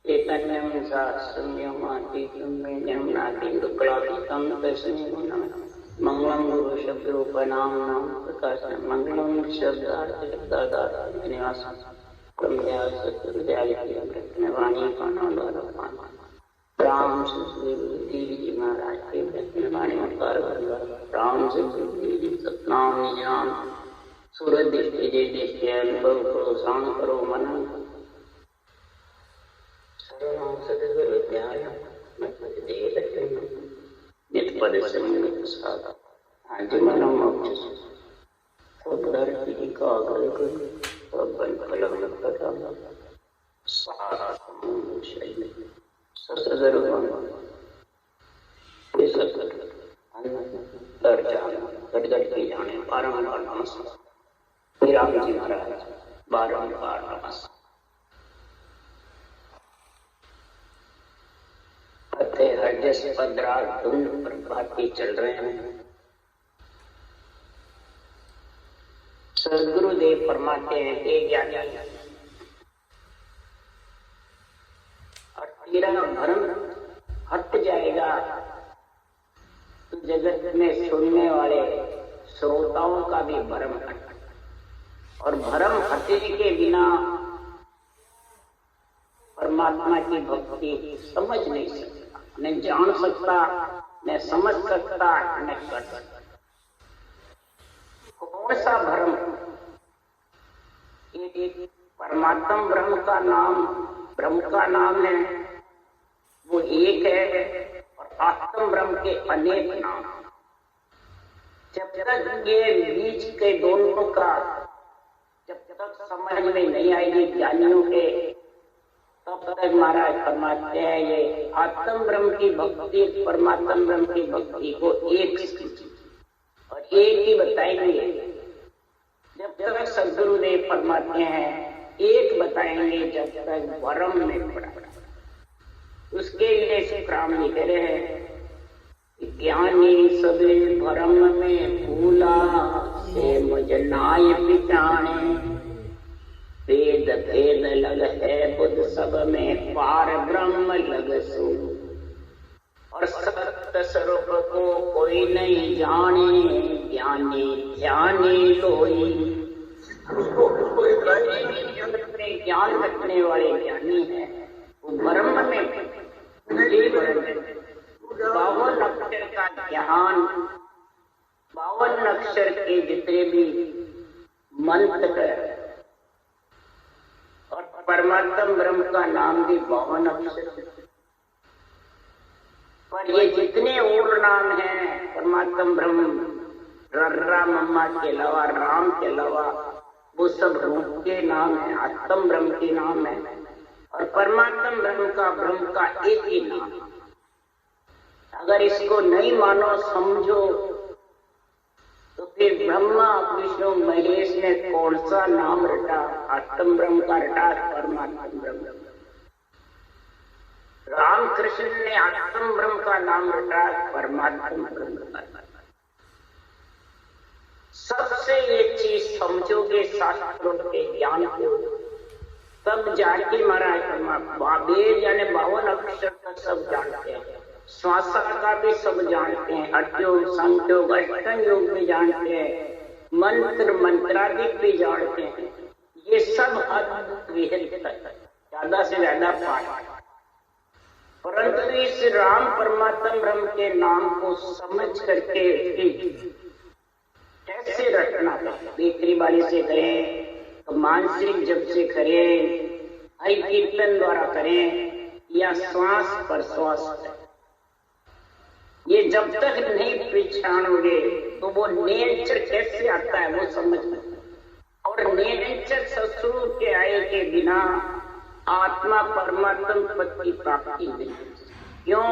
चैतन्यं शास्त्रम्यमातीतं नातीन्दुकलातीतं तस्मै मंगलम गुरु शब्दरूपनाम्नां प्रकाशनं मंगलम शब्दार्थशब्दादात्मनिवासं वाणी राम जी महाराज के वाणी राम सतनाम निजाम सूरज दृष्टि जय दृष्टि अनुभव करो शांत करो मनन सदगुरु ध्यान नित पद संगत साध आज मनो मोक्ष सदर की कागल को बन फलम कथा शैली सदगुरु गट के जाने बारंबार नमस्कार राम जी महाराज बारंबार नमस्कार हरजस पदरा धुंध प्रभाती चल रहे हैं। सदगुरुदेव फरमाते हैं कि ज्ञानी और तेरा भ्रम हट जाएगा तो जगत में सुनने वाले श्रोताओं का भी भ्रम हट और भ्रम हटने के बिना परमात्मा की भक्ति समझ नहीं सकता, न जान सकता, न समझ सकता, न कर सकता। कौन सा भ्रम? एक परमात्मा ब्रह्म का नाम है, वो एक है, और आत्म ब्रह्म के अनेक नाम। जब तक ये बीच के दोनों का जब तक समझ में नहीं आएगी ज्ञानियों के, तब तक महाराज फरमाते हैं ये आत्म ब्रह्म की भक्ति परमात्मा ब्रह्म की भक्ति को एक और एक ही बताएंगे। जब तक सदगुरुदेव फरमाते हैं एक बताएंगे, जब तक भ्रम में पड़ा। उसके लिए सुखराम लिख रहे हैं ज्ञानी सबे भ्रम में भूला से मुझ नाय पिटाने वेद भेद लग है बुद्ध सब में पार ब्रह्म लग सो और सत्य स्वरूप को कोई नहीं जाने ज्ञानी ध्यानी लोई। ज्ञान रखने वाले ज्ञानी है वो ब्रह्म में 52 अक्षर का ज्ञान 52 अक्षर के जितने भी मंत्र और परमात्मा ब्रह्म का नाम भी 52 अक्षर। पर ये जितने और नाम हैं परमात्मा ब्रह्म राम अम्मा के अलावा राम के अलावा वो सब रूप के नाम है, आत्म ब्रह्म के नाम है और परमात्मा ब्रह्म का एक ही नाम। अगर इसको नहीं मानो समझो तो फिर ब्रह्मा विष्णु महेश ने कौन सा नाम रटा? आत्म ब्रह्म का रटा, परमात्मा ब्रह्म। रामकृष्ण ने आत्म ब्रह्म का नाम रटा, परमात्मा ब्रह्म का। सबसे ये चीज समझोगे शास्त्रों के ज्ञान को, तब जाके महाराज वेद यानी 52 अक्षर तक सब जानते हैं, श्वासा का भी सब जानते हैं, हठयोग संयोग अष्टांग योग भी जानते हैं, मंत्र मंत्रादिक भी जानते हैं। ये सब अद्भुत विहित ज्यादा से ज्यादा पाठ। परंतु इस राम परमात्मा ब्रह्म के नाम को समझ करके कैसे रटना है? बेकरी वाले से करें तो मानसिक जप से करें, हरि कीर्तन द्वारा करें या श्वास पर श्वास करें। ये जब तक नहीं पहचानोगे तो वो नेचर कैसे आता है वो समझ लो। और नेचर ससुर के आए के बिना आत्मा परमात्मा पद की प्राप्ति नहीं। क्यों?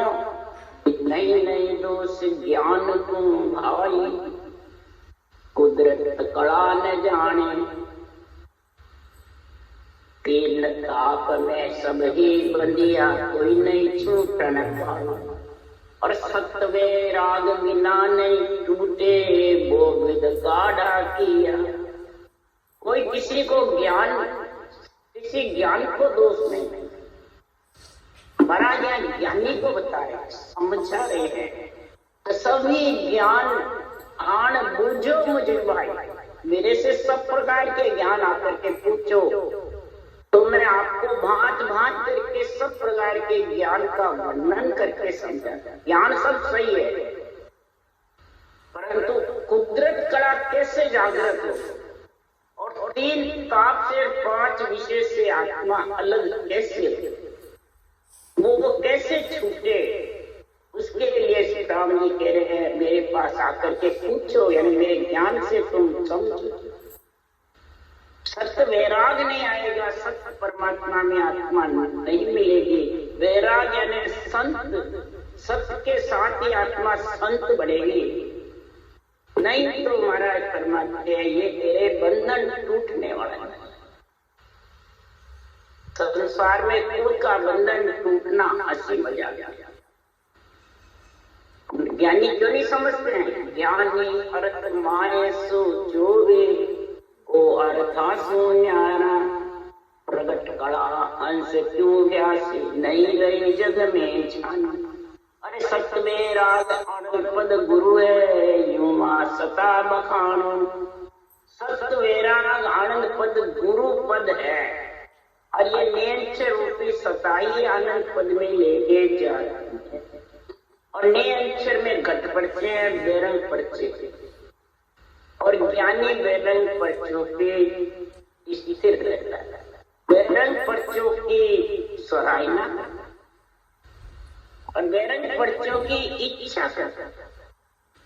नहीं दोष ज्ञान को भाई कुदरत कला न जाने, तीन ताप में सब ही बंदिया कोई नहीं छूटन पाए, और सत्वे राग बिना नहीं टूटे वो विद गाढ़ा किया। कोई किसी ज्ञान को दोष नहीं, महाराज यहाँ ज्ञानी को बता रहे, समझा रहे हैं। तो सभी ज्ञान आन बूझो मुझे भाई, मेरे से सब प्रकार के ज्ञान आकर के पूछो, तो मैं आपको भांत भांत करके सब प्रकार के ज्ञान का वर्णन करके समझा। ज्ञान सब सही है, परंतु कुदरत कला कैसे जागृत हो और 3 ताप से 5 विषय से आत्मा अलग कैसे हो, वो कैसे छूटे, उसके लिए श्री राम जी कह रहे हैं मेरे पास आकर के पूछो, यानी मेरे ज्ञान से तुम समझो। सत्य वैराग नहीं आएगा, सत्य परमात्मा में आत्मा नहीं मिलेगी। वैराग यानी संत, सत्य के साथ ही आत्मा संत बढ़ेगी, नहीं तो महाराज परमात्मा ये तेरे बंधन टूटने वाला है। संसार में कुल का बंधन टूटना हंसी मजाक गया। ज्ञानी क्यों नहीं समझते हैं? ज्ञानी अर्थ माए सो जो वे ओ अर्था सो न्यारा, प्रगट कला अंश क्यों व्यासी, नहीं रही जग में छाना। अरे सत्य में राग आनंद पद गुरु है, यूं मां सता बखानो। सत्य वैराग आनंद पद गुरु पद है, और ये नेंच रूपी सताई आनंद पद में लेके जा रहे हैं। और ने अक्षर में घट पर्चे हैं, बेरंग पर्चे, और ज्ञानी बेरंग पर्चों के स्थिर रहता है। बेरंग पर्चों की सराहना और बेरंग पर्चों की इच्छा करता है,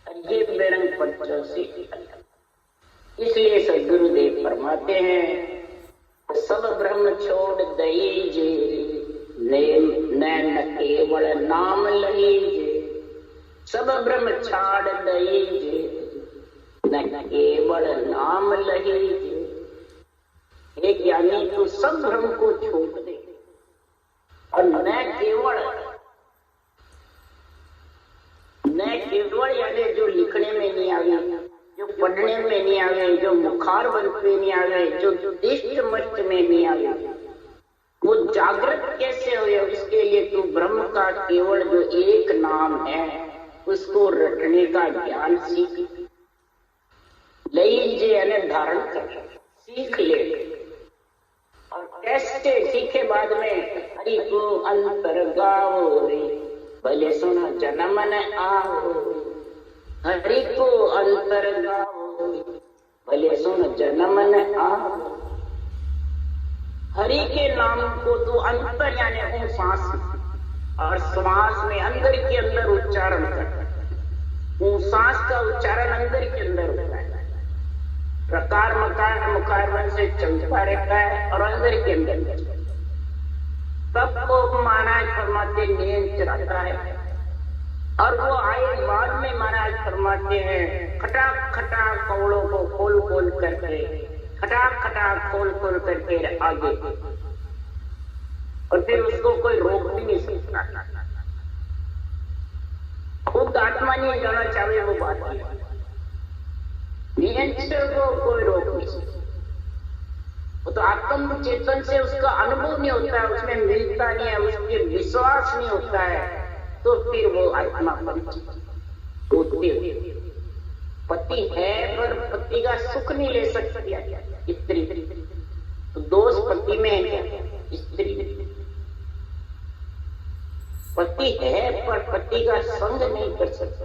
और ये बेरंग पर्चों से अलग। इसलिए सदगुरुदेव फरमाते हैं सब ब्रह्म छोड़ दईजे, नैन केवल नाम लईजे। सब ब्रह्म छाड़ दईजे, न केवल नाम लईजे। एक ज्ञानी तो सब भ्रम को छोड़ दे, और न केवल यानी जो लिखने में नहीं आवे, जो पढ़ने में नहीं आवे, जो मुखार बन पे नहीं आवे, जो दिष्ट मष्ट में नहीं आवे, वो जागृत कैसे हो? इसके लिए तू ब्रह्म का केवल जो एक नाम है उसको रटने का ज्ञान सीख लीजिए, यानी धारण कर सीख ले। और कैसे सीखे? बाद में हरि को अंतर गाओ रे, भले सुनो जन्म न आओ। हरि को अंतर गाओ रे, भले सुनो जन्म न आओ। हरि के नाम को तू अंतर यानी सांस और श्वास में अंदर के अंदर उच्चारण कर। सांस का उच्चारण अंदर के अंदर होता है, प्रकार मकार मुखारवन से चलता रहता है और अंदर के अंदर तब को महाराज फरमाते नींद रहता है। और वो आए बाद में महाराज फरमाते हैं खटाक खटाक कौड़ों को खोल खोल करके, खटाक खटाक खोल खोल करके आगे, और फिर उसको कोई रोक भी नहीं सकता। खुद आत्मा नहीं जाना चाहे वो बात है, नियंत्रण को कोई रोक नहीं सकता। वो तो आत्म चेतन से उसका अनुभव नहीं होता है, उसमें मिलता नहीं है, उसके विश्वास नहीं होता है, तो फिर वो आत्मा पति है पर पति का सुख नहीं ले सकती स्त्री, तो दोष पति में है क्या? स्त्री पति है पर पति का संग नहीं कर सकता।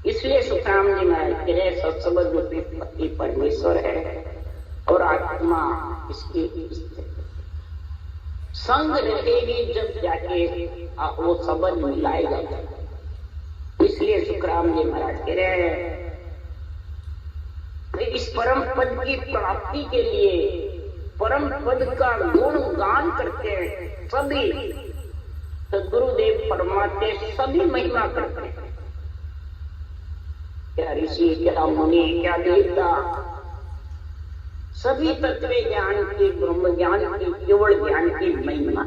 इसलिए सुखराम जी महाराज कह रहे सत्संग रूपी पति परमेश्वर है और आत्मा इसकी संग रहेगी, जब जाके वो संबंध मिलाएगा। इसलिए सुखराम जी महाराज कह रहे हैं इस परम पद की प्राप्ति के लिए परम पद का गुण गान करते हैं सभी। तो गुरुदेव फरमाते सभी महिमा करते हैं, क्या ऋषि, क्या मुनि, क्या देवता, सभी तत्व ज्ञान की, ब्रह्म ज्ञान की, केवल ज्ञान की महिमा।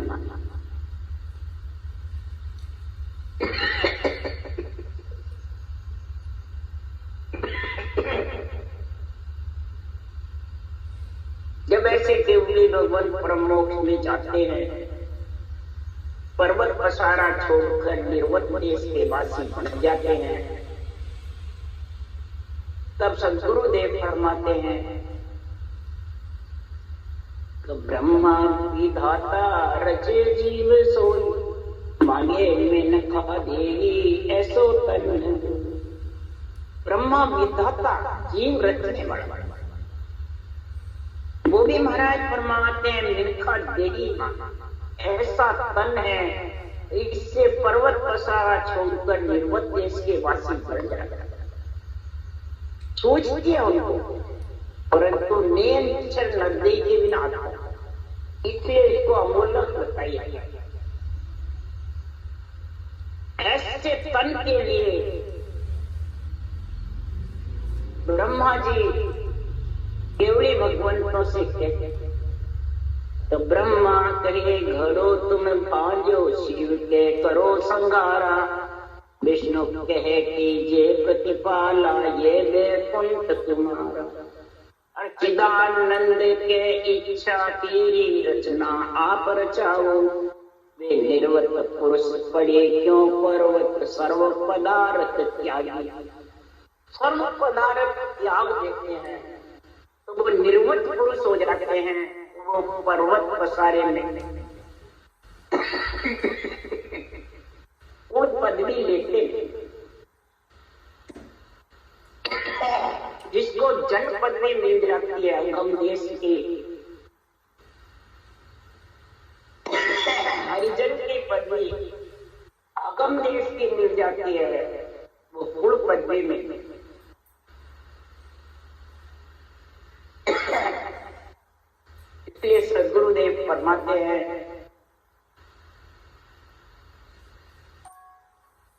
जब ऐसे केवली भगवान परम मोक्ष में जाते हैं पर्वत पसारा छोड़कर निर्वत देश के वासी बन जाते हैं, तब सद्गुरुदेव फरमाते हैं कि ब्रह्मा विधाता रचे जीव सोई, मांगे में न खा देगी ऐसो तन। ब्रह्मा विधाता जीव रचने वाला, वो भी महाराज फरमाते हैं मिनखा देगी ऐसा तन है, इससे पर्वत पसारा छोड़कर निर्वत देश के वासी बन जाएगा। सोच दिया उनको, परंतु नेम चल नजदीक के बिना आता, इसलिए इसको अमूल्य बताइए। ऐसे तन के लिए ब्रह्मा जी केवड़ी भगवंतों से कहते, तो ब्रह्मा कहे घड़ो तुम भांजो, शिव के करो संगारा, विष्णु कहे कीजिए प्रतिपाला, ये वैकुंठ तुम्हारा। चिदानंद के इच्छा की रचना आप रचाओ, वे निर्वत पुरुष पड़े क्यों पर्वत, सर्व पदार्थ त्यागी। सर्व पदार्थ त्याग देते हैं तो वो निर्वत पुरुष हो जाते हैं, वो पर्वत पसारे में वो पदवी लेते हैं, जिसको जन पदवी मिल जाती है अगम देश की, हरिजन की पदवी अगम देश की मिल जाती है, वो कुल पदवी में। इसलिए सद्गुरुदेव फरमाते हैं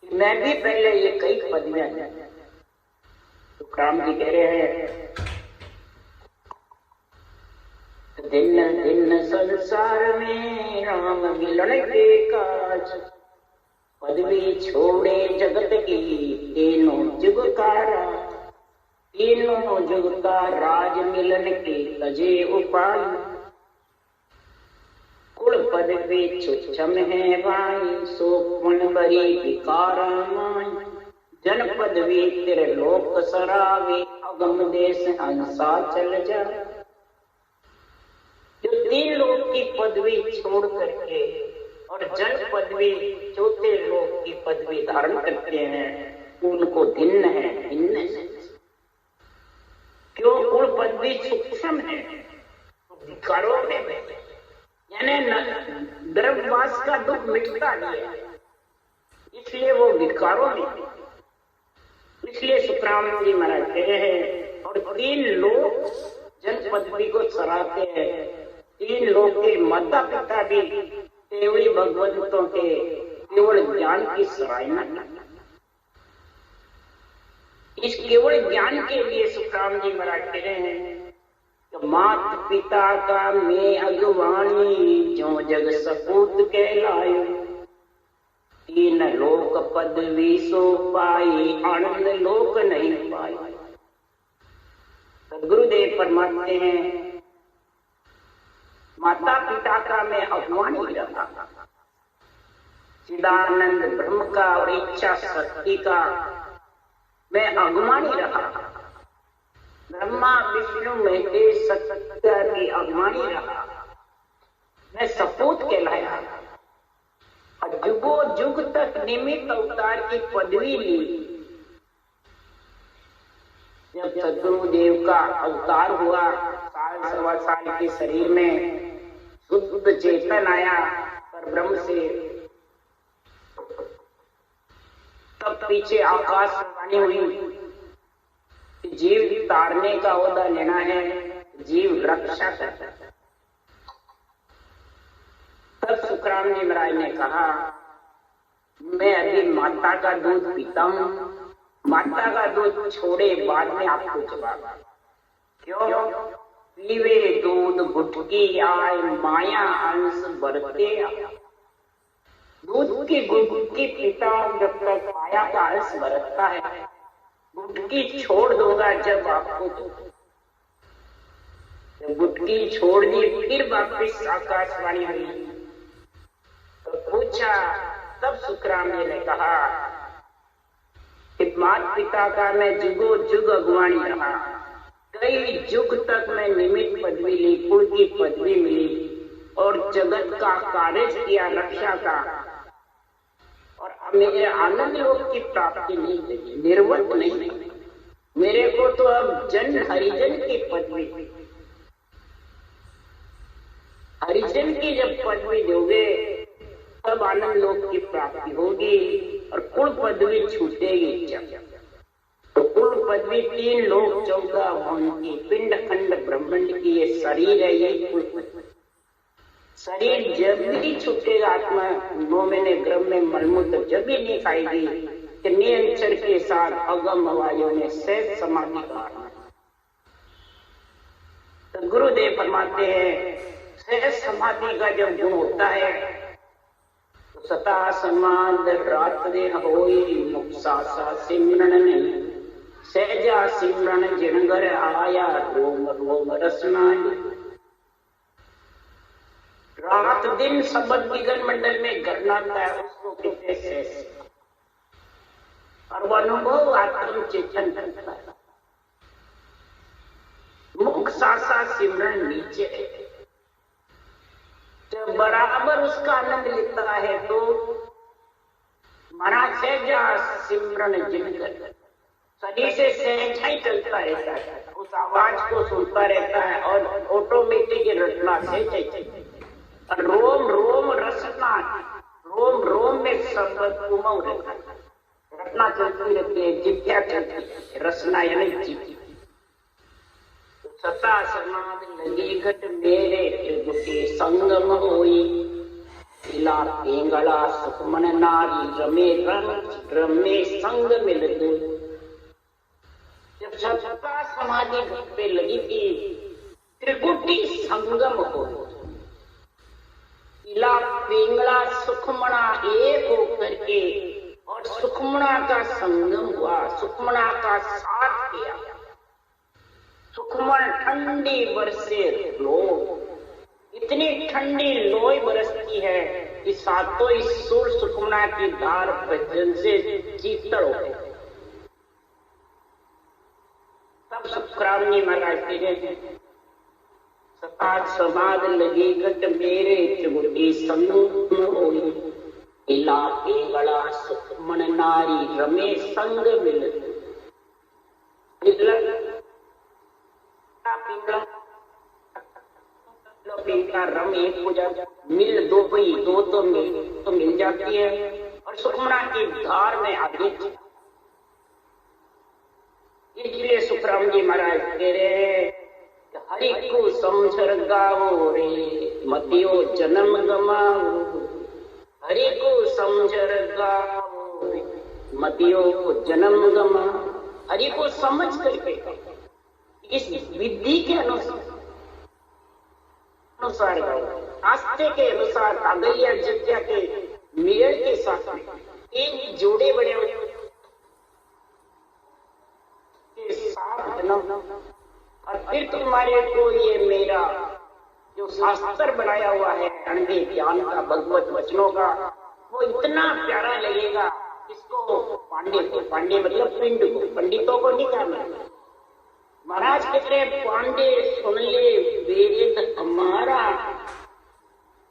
कि मैं भी पहले ये कई पदवियां, तो राम जी कह रहे हैं दिन दिन संसार में राम मिलन के काज, पदवी छोड़े जगत की तीनों जुग का राज, तीनों जुग का राज मिलन के तजे उपाय, कुल पदवी छुच्छम है भाई, सो पुन बरी विकार माई, जन पदवी तेरे लोक सरावे, अगम देश अंसा चल जा। जो तीन लोक की पदवी छोड़ करके और जन पदवी चौथे लोक की पदवी धारण करते हैं, उनको भिन्न है, भिन्न है। क्यों? कुल पदवी सूक्ष्म है, विकारों में बैठे, यानी गर्भवास का दुख मिटता नहीं है, इसलिए वो विकारों में। इसलिए सुखराम जी महाराज कहे हैं, और तीन लोग जन पदवी को सराहते हैं, तीन लोग के माता पिता भी केवल भगवंतों के केवल ज्ञान की सराहना करते। इस केवल ज्ञान के लिए सुखराम जी महाराज कह रहे हैं, मात पिता का मैं अगवानी, जो जग सपूत कहलायो, तीन लोक पदवी सो पाई, आनंद लोक नहीं पाई। तो गुरुदेव फरमाते हैं माता पिता का मैं अगवानी रहा, चिदानंद ब्रह्म का और इच्छा शक्ति का मैं अगवानी रहा, ब्रह्मा विष्णु महेश सत्य की अगवानी रहा, मैं सपूत कहलाया, और जुगो जुग तक निमित्त अवतार की पदवी ली। जब सद्गुरुदेव का अवतार हुआ, साल सवा साल के शरीर में शुद्ध चेतन आया पर ब्रह्म से, तब पीछे आकाशवाणी हुई, जीव तारने का ओहदा लेना है, जीव रक्षा करता है। तब सुखराम जी महाराज ने कहा, मैं अभी माता का दूध पीता हूँ, माता का दूध छोड़े बाद में आपको जवाब। क्यों? पीवे दूध गुटकी आए, माया अंश बरते। दूध की गुटकी पीता जब तक माया का अंश बरतता है, गुटकी छोड़ दोगा जब आपको, जब गुटकी छोड़ दी फिर वापिस आकाशवाणी हुई, तो पूछ पूछा, तब सुखराम जी ने कहा कि माता पिता का मैं जुगो जुग अगवानी रहा, कई जुग तक मैं निमित्त पदवी ली, कुल की पदवी मिली और जगत का कार्य किया, रक्षा का, और अब मेरे आनंद लोक की प्राप्ति नहीं मिली, निर्वत नहीं। मेरे को तो अब जन हरिजन की पदवी, हरिजन की जब पदवी दोगे तब आनंद लोक की प्राप्ति होगी और कुल पदवी छूटेगी। तो कुल पदवी 3 लोक 14 भवन की, पिंड खंड ब्रह्मांड की ये शरीर है, ये कुल पदवी। शरीर जब भी छूटेगा, आत्मा 9 महीने गर्भ में मलमूत्र जब भी नहीं खाएगी कि नियंत्रण के साथ अगम वायु में सहज समाधि का। तो गुरुदेव फरमाते हैं सहज समाधि का जब गुण होता है तो सता समाध रात दिन होई, मुख सासा सिमरन नहीं, सहजा सिमरन जिनगर आया, रोम रोम रसनाई। रात दिन सबद विगन मंडल में गरनाता है, उसको कहते सहज, और वो अनुभव आत्म चेतन करता है। मुख सासा सिमरन नीचे, जब बराबर उसका आनंद लेता है तो महाराज सहजा सिमरन जिनगर, शरीर से सहजा ही चलता रहता है, उस आवाज को सुनता रहता है और ऑटोमेटिक रटना से और रोम रोम रसना, रोम रोम में शब्द उमंग रहता है, रटना चलती रहती है, जिज्ञा चलती है, रसना यानी जिज्ञा। सता समाध लगी घट मेरे त्रिगुटी संगम होई, इला पिंगला सुखमन नारी रमे रंग रमे संग मिल दो। जब सता समाधि घट पे लगी थी, त्रिगुटी संगम हो, इला पिंगला सुखमना एक होकर के और सुखमना का संगम हुआ, सुखमना का साथ किया। सुखमन ठंडी बरसे लो, इतनी ठंडी लोई बरसती है कि सातों ईश्वर सुखमना की धार भजन से शीतल हो गए। तब सुखराम जी महाराज तेरे सता समाध लगी घट मेरे त्रिगुटी संग होई, इला पिंगला सुखमन नारी रमे संग मिल। पिंगला रम एक हो जाता, मिल दो भाई, दो तो मिल जाती है और सुखमना की धार में आगे। इसलिए सुखराम जी महाराज कह रहे हैं हरि को समझर गाओ रे, मतियो जन्म गमाओ, हरि को समझर गाओ रे, मतियो जन्म गमाओ। हरि को समझ करके इस विधि के अनुसार गाओ, आस्थे के अनुसार, कागलिया जिज्ञा के मेल के साथ में एक जोड़े बने हुए के साथ और फिर तुम्हारे को ये मेरा जो शास्त्र बनाया हुआ है अनंत ज्ञान का, भगवत वचनों का, वो इतना प्यारा लगेगा। इसको पांडे मतलब पिंड को, पंडितों को नहीं करना। महाराज कह रहे पांडे सुन ले वेद हमारा,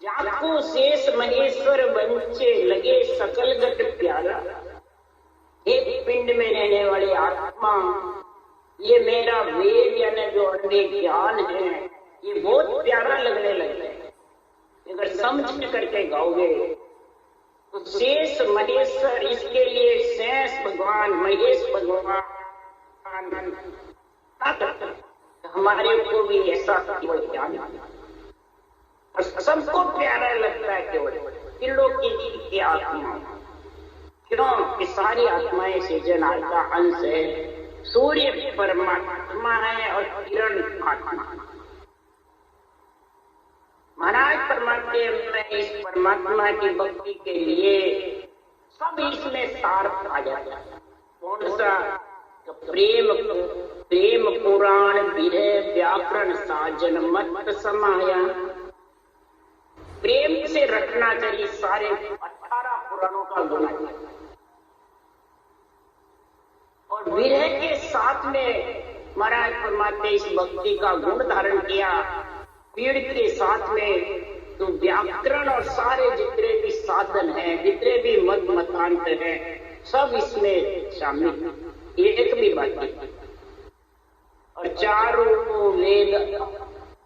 जाको शेष महेश्वर बंचे लगे सकल गट प्यारा। एक पिंड में रहने वाली आत्मा, ये मेरा वेद यानी जो अन्य ज्ञान है, ये बहुत प्यारा लगने लगता है। अगर समझ करके गाओगे तो शेष महेश्वर, इसके लिए शेष भगवान महेश भगवान हमारे को भी ऐसा केवल ज्ञान और सबको प्यारा लगता है केवल पिंडों की आत्मा। क्यों कि सारी आत्माएं सृजनहार का अंश है। सूर्य परमात्मा है और किरण आत्मा। महाराज परमात्मा में इस परमात्मा की भक्ति के लिए सब इसमें सार आ जाता है। कौन सा? प्रेम पुराण विरह व्याकरण साजन मत समाया। प्रेम से रटना चाहिए सारे 18 पुराणों का गुण। और विरह के साथ में महाराज परमात्मा इस भक्ति का गुण धारण किया। पीड़ के साथ में तो व्याकरण और सारे जितने भी साधन हैं, जितने भी मत मतांत हैं, सब इसमें शामिल, एक भी बात नहीं। और चारों वेद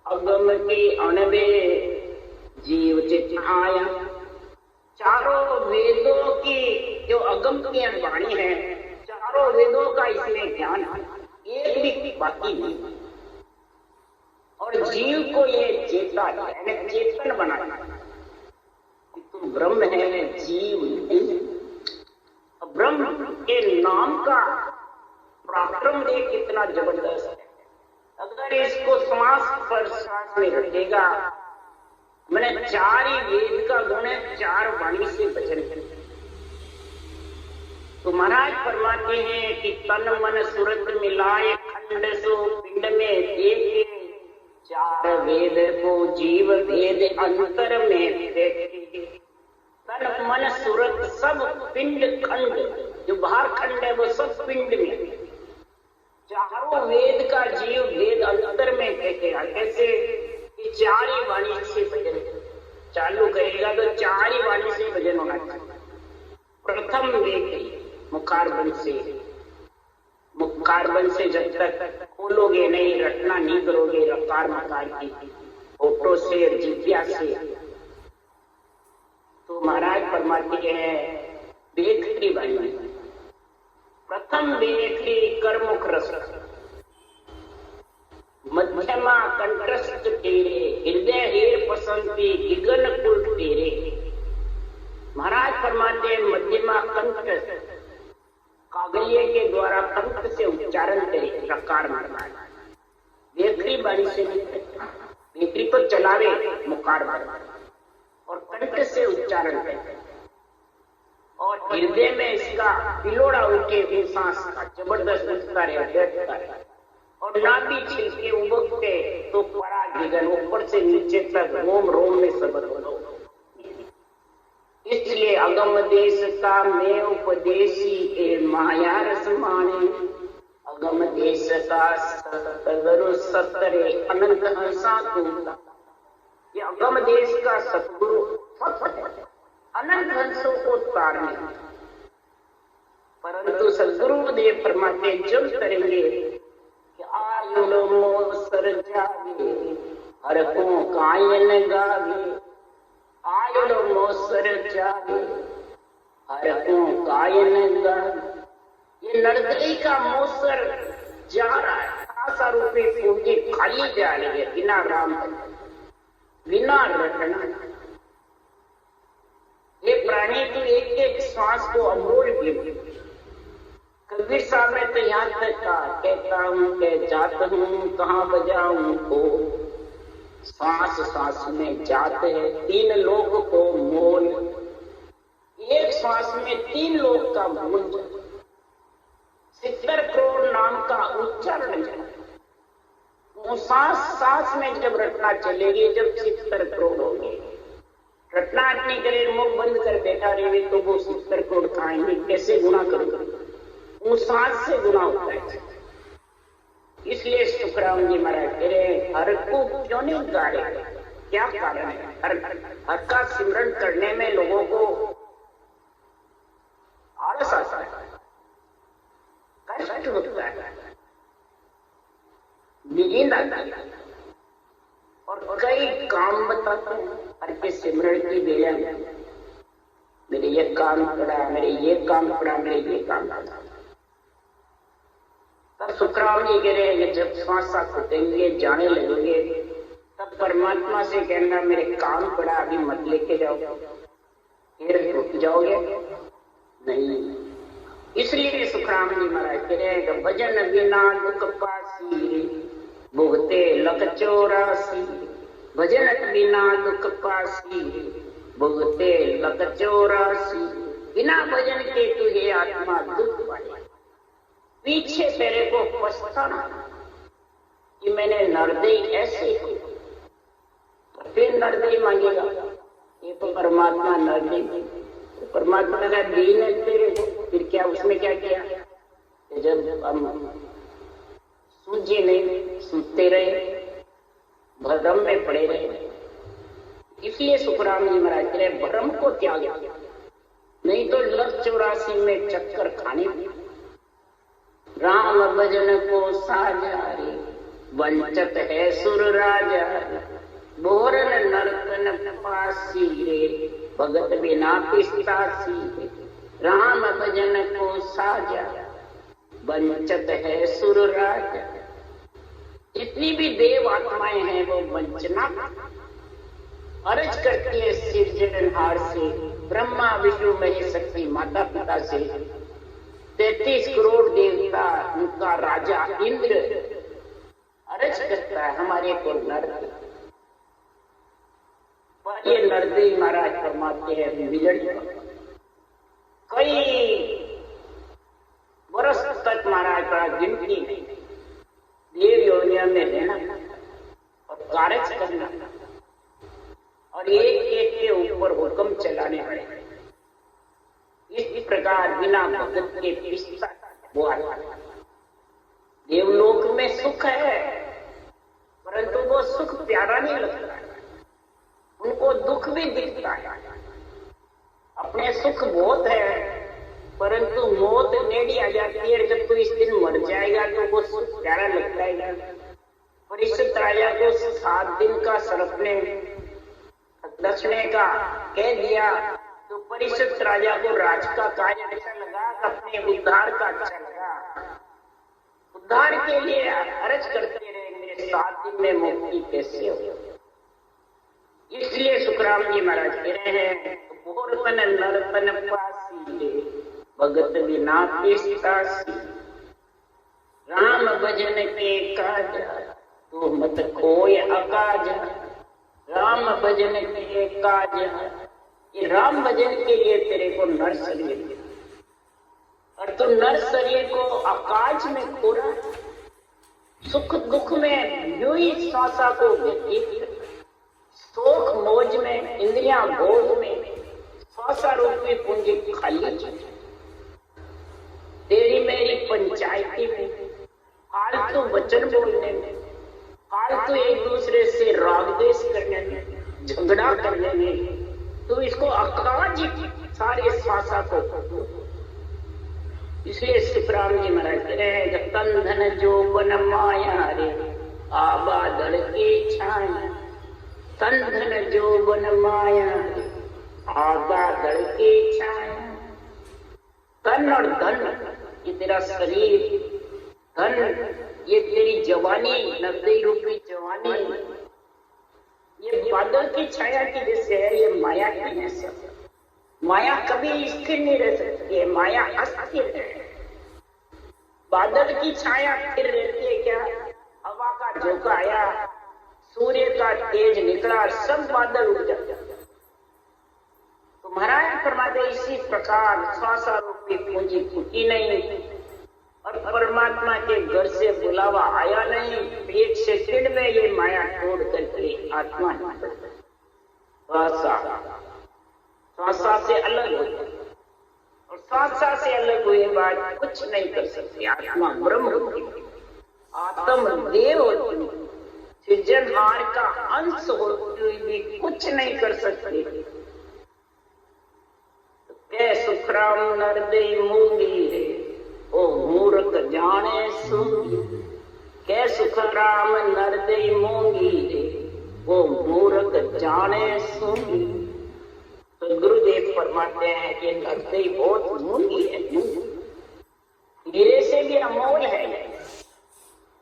अगम के अणवे जीव चित आया। चारों वेदों की जो अगम की वाणी है, चारों वेदों का इसमें ज्ञान है, एक भी बाकी नहीं। और जीव को ये चेता यानी चेतन बनाना कि तुम ब्रह्म है, जीव नहीं। ब्रह्म के नाम का पराक्रम देख कितना जबरदस्त है। अगर इसको श्वास पर श्वास में रखेगा, मैंने 4 ही वेद का गुण है, 4 वाणी से भजन है। तो महाराज फरमाते हैं कि तन मन सूरत मिलाए खंड सो पिंड में देखे, 4 वेद को जीव भेद अंतर में देखे। तन मन सूरत सब पिंड खंड, जो बाहर खंड है वो सब पिंड में, चारों वेद का जीव भेद अंतर में देखेगा। कैसे? कि 4 ही वाणी से भजन चालू करेगा तो 4 ही वाणी से भजन होना चाहिए। प्रथम वेद मुखारबंद से, मुखारबंद से जब तक खोलोगे नहीं, रटना नहीं करोगे रकार मकार की फोटो से, जिज्ञा से, तो महाराज फरमाते हैं वेद की वाणी। प्रथम वेद कर्मुख रस, मध्यमा कंठस्थ तेरे, हृदय हेर पसंदी गिगन कुल तेरे। महाराज फरमाते हैं मध्यमा कंठ कागलिये के द्वारा कंठ से उच्चारण करे, रकार मारना। वेखरी बाणी से वेखरी तो चलावे मुकार और कंठ से उच्चारण करे, और हृदय में इसका पिलोड़ा उठे, सांस का जबरदस्त उठता रहे, और नाभि छिलके उबकते तो परागिगन ऊपर से नीचे तक रोम रोम में शब्द हो। इसलिए अगम देश का मैं उपदेशी ए माया रस माने, अगम देश का सतगुरु सतरे अनंत हंसा तूता। ये अगम देश का सतगुरु अनंत हंसों को तारने, परंतु सदगुरु देव फरमाते जब करेंगे कि आयुलो मोसर जागे हर को कायन गावे, आयुलो मोसर जागे हर को कायन गावे। ये नरदई का मोसर जा रहा है, आशा रूपी पूंजी खाली जा रही है, बिना राम बिना रटना। ये प्राणी तो एक एक श्वास को अमूल भी। कबीर साहब ने तो यहाँ तक कहा, कहता हूँ कि जाता हूँ कहाँ बजाऊं को, सांस सांस में जाते हैं 3 लोक को मोल। एक श्वास में 3 लोक का मोल, 70 करोड़ नाम का उच्चारण। वो सांस सांस में जब रटना चलेगी, जब 70 करोड़ होंगे, रटना हटनी करे, मुख बंद कर बैठा रहे तो वो 70 करोड़ खाएंगे, कैसे गुना करोगे? वो सांस से गुना होता है। इसलिए सुखराम जी महाराज कह रहे हर को क्यों नहीं गाड़े, क्या कारण है? हर का सिमरन करने में लोगों को आलस आता है, कष्ट होता है, नींद आती है, और कई काम बताते हैं हर के सिमरन की बेला में, मेरे ये काम पड़ा, मेरे ये काम पड़ा, मेरे ये काम पड़ा। तब सुखराम जी कह रहे हैं जब श्वास फूटेंगे, जाने लगेंगे, तब परमात्मा से कहना मेरे काम पड़ा, अभी मत लेके जाओ, फिर रुक जाओगे नहीं। इसलिए सुखराम जी महाराज कह रहे हैं कि भजन बिना दुख पासी भुगते लख 84, भजन बिना दुख पासी भुगते लख 84। बिना भजन के तुझे आत्मा दुख पाए, पीछे तेरे को पछताना कि मैंने नरदई ऐसे की, तो फिर नरदई मांगेगा ये तो परमात्मा नरदेव, परमात्मा का दीन है तेरे को, फिर क्या उसमें क्या किया? जब हम सूझे नहीं, सूझते रहे, भ्रम में पड़े रहे, इसलिए सुखराम जी महाराज कह रहे भ्रम को त्याग, नहीं तो लख 84 में चक्कर खाने। राम भजन को साजा रे, वंचत है सुर राजा, बोरन नरकन पासी रे, भगत बिना पिस्तासी रे। राम भजन को साजा, वंचत है सुर राजा। जितनी भी देव आत्माएं हैं वो वंचना अर्ज करती है सिरजनहार से, ब्रह्मा विष्णु महेश शक्ति माता पिता से। 33 करोड़ देवता, उनका राजा इंद्र अर्ज करता है हमारे को नरक। पर ये नरदेव महाराज फरमाते हैं बिगड़ कई वर्ष तक महाराज का गिनती देव योनिया में रहना और कार्य करना और एक एक के ऊपर हुक्म चलाने पड़े। इस प्रकार बिना भगत के पिस्ता वो आता। देवलोक में सुख है, परंतु वो सुख प्यारा नहीं लगता, उनको दुख भी दिखता है। अपने सुख बहुत है, परंतु मौत नेड़ी आ जाती है, जब तू इस दिन मर जाएगा तो वो सुख प्यारा लगता है। परिषद राजा को 7 दिन का सर्प ने दक्षिणे का कह दिया तो परिषद राजा को राज का कार्य अच्छा लगा, अपने उद्धार का अच्छा लगा। उद्धार के लिए अर्ज करते रहे मेरे 7 दिन में मुक्ति कैसे हो। इसलिए सुखराम जी महाराज कह रहे हैं बोरतन नरतन पासी रे, भगत बिना पिस्तासी। राम भजन के काजा, तो मत कोई अकाजा। राम भजन के काजा, ये राम भजन के लिए तेरे को नर शरीर, और तू नर शरीर को आकाश में खोरा, सुख दुख में यूं ही श्वासा को व्यतीत, शोक मौज में, इंद्रियां भोग में, श्वासा रूपी पूंजी खाली। तेरी मेरी पंचायती में, फालतू वचन बोलने में, फालतू एक दूसरे से राग द्वेष करने में, झगड़ा करने में, तो इसको अकाज सारे श्वासा को। इसलिए सुखराम जी महाराज कह रहे हैं तन धन जो बन माया रे, आबादल की छाया। तन धन जो बन माया रे, आबादल की छाया। तन और धन ये तेरा शरीर, धन ये तेरी जवानी, नरदेव रूपी जवानी, ये बादल की छाया की जैसे है, ये माया की जैसे। माया कभी स्थिर नहीं रह सकती है, माया अस्थिर है। बादल की छाया स्थिर रहती है क्या? हवा का झोंका आया, सूर्य का तेज निकला, सब बादल उड़ जाते। तो महाराज फरमाते इसी प्रकार श्वासा रूपी पूंजी फूटी नहीं और परमात्मा के घर से बुलावा आया नहीं। एक सेकंड में ये माया तोड़ करके आत्मा श्वासा से अलग हो गई, और श्वासा से अलग हुए बाद कुछ नहीं कर सकती। आत्मा ब्रह्म होती, आत्म देव होती, सृजनहार का अंश होती हुई भी कुछ नहीं कर सकती। कै सुखराम नरदेव मूंगी है, ओ मूर्ख जाने सूंगी। कै सुखराम नरदेव मूंगी है, ओ मूर्ख जाने सूंगी। तो गुरुदेव फरमाते हैं कि नरदेव बहुत मूंगी है, हीरे से भी अमोल है।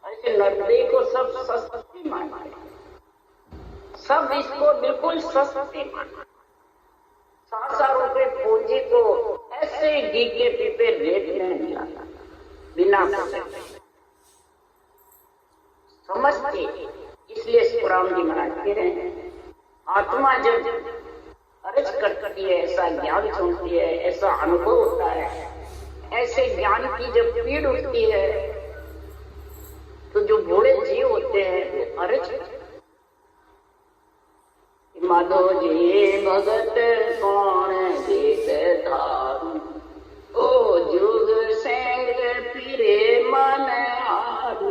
ऐसे नरदेव को सब सस्ती माना, सब इसको बिल्कुल सस्ती माना। 700 रुपए पूंजी को ऐसे घी के पीपे रेट में जाता बिना समझते। इसलिए सुखराम जी महाराज कह रहे हैं आत्मा जब अर्ज करती है, ऐसा ज्ञान सुनती है, ऐसा अनुभव होता है, ऐसे ज्ञान की जब पीड़ उठती है तो जो बूढ़े जीव होते हैं वो अर्ज माधो जी भगत कौन गीत धारू, ओ जुग सेंग पीरे मन हारू,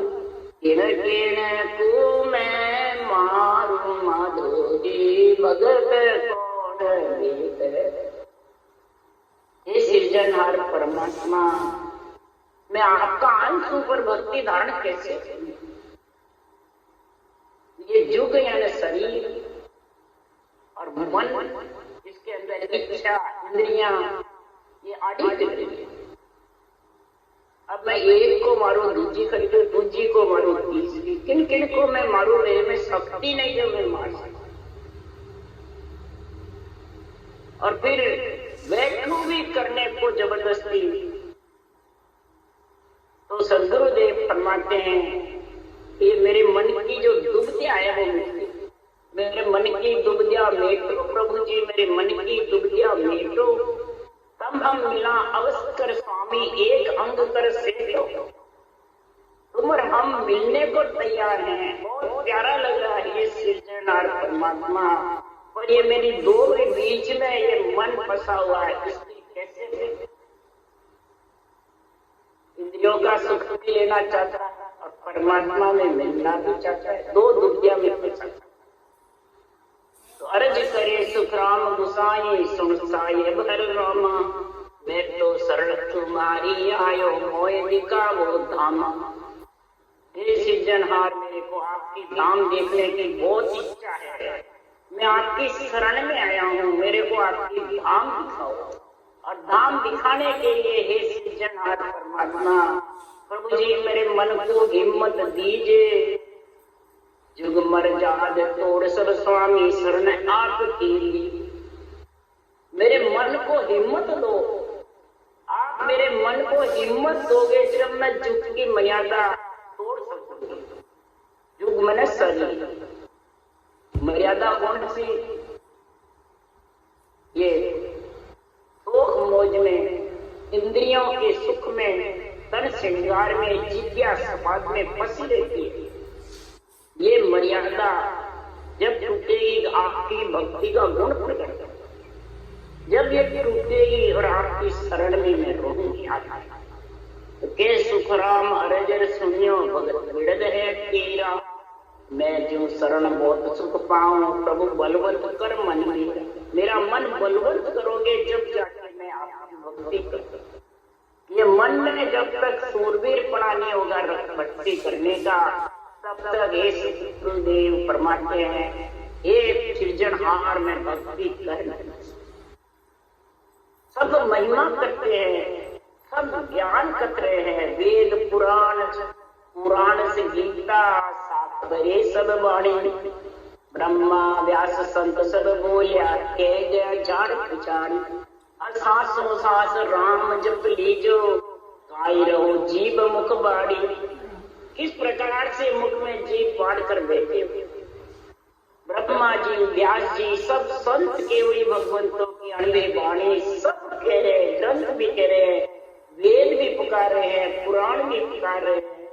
किण किण को मैं मारू, माधो जी भगत कौन गीत। हे सृजनहार परमात्मा, मैं आपका आंसू पर भक्ति धारण कैसे करूं? ये जुग यानी शरीर और मन, इसके अंदर इच्छा इंद्रियां ये आड़ी टिक रही। अब मैं एक को मारूं, दूजी खरीदू, दूजी को मारूं, तीसरी, किन किन को मैं मारूं? मेरे में शक्ति नहीं जो मैं मार सकता। और फिर वैष्णव भी करने को जबरदस्ती, तो सदगुरुदेव फरमाते हैं ये मेरे मन की जो दुबदिया है वो मिटती। मेरे मन की दुबदिया मेटो प्रभु जी, मेरे मन की दुबदिया मेटो, तब हम मिला अवसर स्वामी, एक अंग कर सेठो। तुम और हम मिलने को तैयार हैं। बहुत प्यारा लग रहा है ये सृजनहार परमात्मा, पर ये मेरी दो के बीच में ये मन फंसा हुआ है, इसकी कैसे? इंद्रियों का सुख भी लेना चाहता है और परमात्मा में मिलना भी चाहता है, दो दुनिया में फंसा। तो अर्ज करे सुखराम गुसाई, सुन साये भर रामा, मैं तो शरण तुम्हारी आयो, मोय दिखावो धामा। हे सृजनहार, मेरे को आपकी धाम देखने की बहुत इच्छा है। मैं आपकी शरण में आया हूँ, मेरे को आपकी धाम दिखाओ। और धाम दिखाने के लिए हे सृजनहार परमात्मा, प्रभु जी मेरे मन को हिम्मत दीजिए। जुग मर जाद तोड़ सब स्वामी, शरण आपकी ली। मेरे मन को हिम्मत दो। आप मेरे मन को हिम्मत दोगे जब मैं जुग की मर्यादा तोड़ सकूंगी। जुग मैंने शरीर, मर्यादा कौन सी? ये शोक मौज में, इंद्रियों के सुख में, तन श्रृंगार में, जिज्ञा समाज में फंसी रहती है। ये मर्यादा जब टूटेगी आपकी भक्ति का गुण प्रकट, जब ये टूटेगी और आपकी शरण में मैं रहूंगी। तो के सुखराम अरजर सुनियो, भगत विड़द है तेरा। मैं जो शरण बहुत सुख पाऊं, प्रभु बलवंत कर मन मेरा। मेरा मन बलवंत करोगे जब जाके मैं आपकी भक्ति कर। ये मन में जब तक सूरवीरपणा नहीं होगा भक्ति करने का, तब तक हे सदगुरुदेव फरमाते हैं, हे सृजनहार मैं भक्ति कर नहीं। सब महिमा करते हैं, सब ज्ञान कर रहे हैं, वेद पुराण, पुराण से गीता बरे सब वाणी, ब्रह्मा व्यास संत सब बोलिया, कह गया झाड़ पिछाड़ी। सांसों सांस राम जप लीजो, गाई रहो जीव मुख बाड़ी। किस प्रकार से मुख में जीव बाढ़ कर बैठे हुए ब्रह्मा जी, व्यास जी, सब संत केवली भगवंतों की अनवे वाणी सब कह रहे, ग्रंथ भी कह रहे, वेद भी पुकार रहे हैं, पुराण भी पुकार रहे हैं,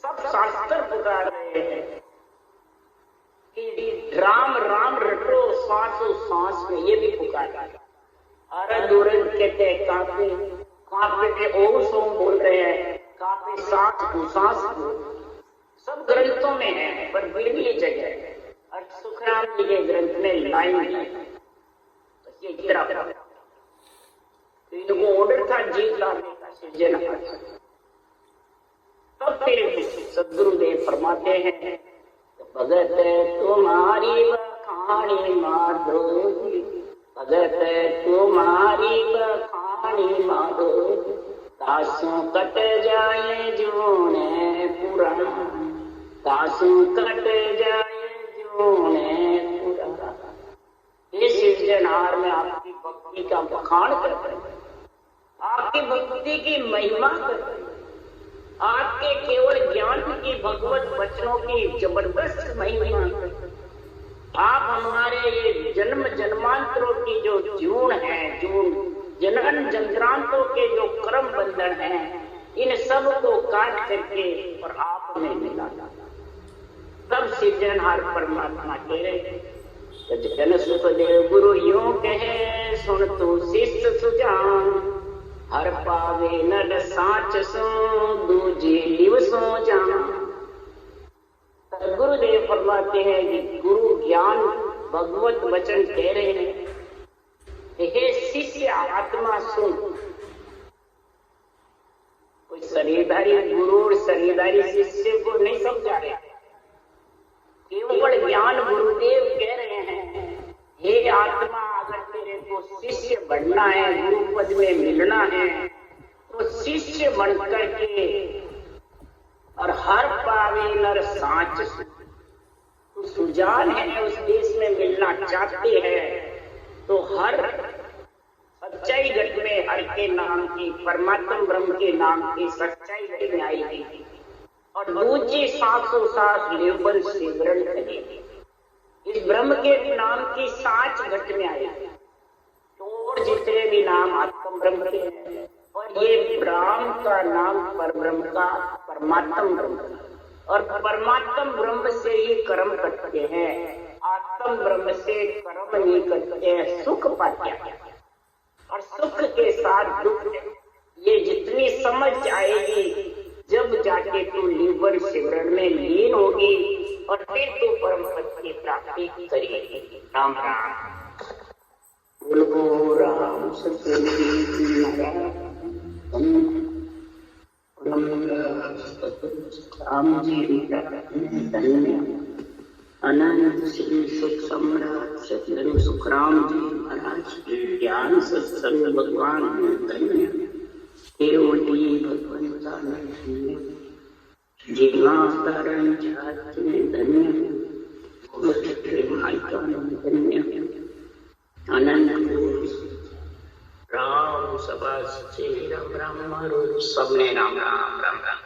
सब शास्त्र पुकार रहे हैं कि राम राम रटो श्वासो श्वास में, ये भी पुकार रहे हैं। अरद उरद कहते हैं कापे, कापे के ओम सोम बोल रहे हैं, कापे सांस को सांस को, सब ग्रंथों में है, पर बिरली जगह है। और सुखराम जी के ग्रंथ में लाइन है, ये इतना तो इनको ऑर्डर था जीव लाने का, सृजनहार। तब फिर सदगुरुदेव फरमाते हैं, भगत तुम्हारी बखानी माधो, भगत तुम्हारी बखानी माधो, तासों कट जाए जूने पुराण, तासों कट जाए जूने पुराण। ये सृजनहार में आपकी भक्ति का बखान करते हैं, आपकी भक्ति की महिमा करते हैं, आपके केवल ज्ञान की भगवत वचनों की जबरदस्त महिमा। आप हमारे ये जन्म जन्मांतरों की जो जून है, जून जनन जंत्रांतों के जो कर्म बंधन हैं, इन सब को काट करके और आप में मिला। तब सृजनहार परमात्मा कह रहे जन सुखदेव गुरु यूं कहे, सुन तू शिष्य सुजान, हर पावे नर साच सो, दूजे लिव सो जान। गुरुदेव फरमाते हैं कि गुरु ज्ञान भगवत वचन कह रहे हैं, हे शिष्य आत्मा सुन। कोई शरीरधारी गुरु और शरीरधारी शिष्य को नहीं समझा रहे, केवल ज्ञान गुरुदेव कह रहे हैं, हे आत्मा अगर तेरे को शिष्य बनना है, गुरु पद में मिलना है, तो शिष्य बन करके और हर पावे नर साच, तो सुजान है उस देश में मिलना चाहते हैं तो हर सच्चाई घट में हर के नाम की, परमात्मा ब्रह्म के नाम की सच्चाई घट में आएगी और दूसरी 707 लेवल सिमरन करेगी। इस ब्रह्म के नाम की साच घट में आएगी। तो जितने भी नाम आत्म ब्रह्म के हैं और ये ब्रह्म का नाम परब्रह्म का परमात्मा ब्रह्म, और परमात्मा ब्रह्म से ही कर्म करते हैं, आत्म ब्रह्म से कर्म नहीं करते हैं, सुख पाते हैं। और सुख के साथ दुख, ये जितनी समझ आएगी जब जाके तू निवन सिमरन में लीन होगी और फिर तू परम पद की प्राप्ति करेगी। राम राम बोलो, राम राम जी धन्य अनंत श्री सुख सम्राट सतगुरु सुखराम जी महाराज के ज्ञान सत्संग भगवान धन्य केवली भगवंता धन्य जीवा तारण छात्र धन्य धन्य अनंत राम सभा से राम राम सबने राम राम राम राम।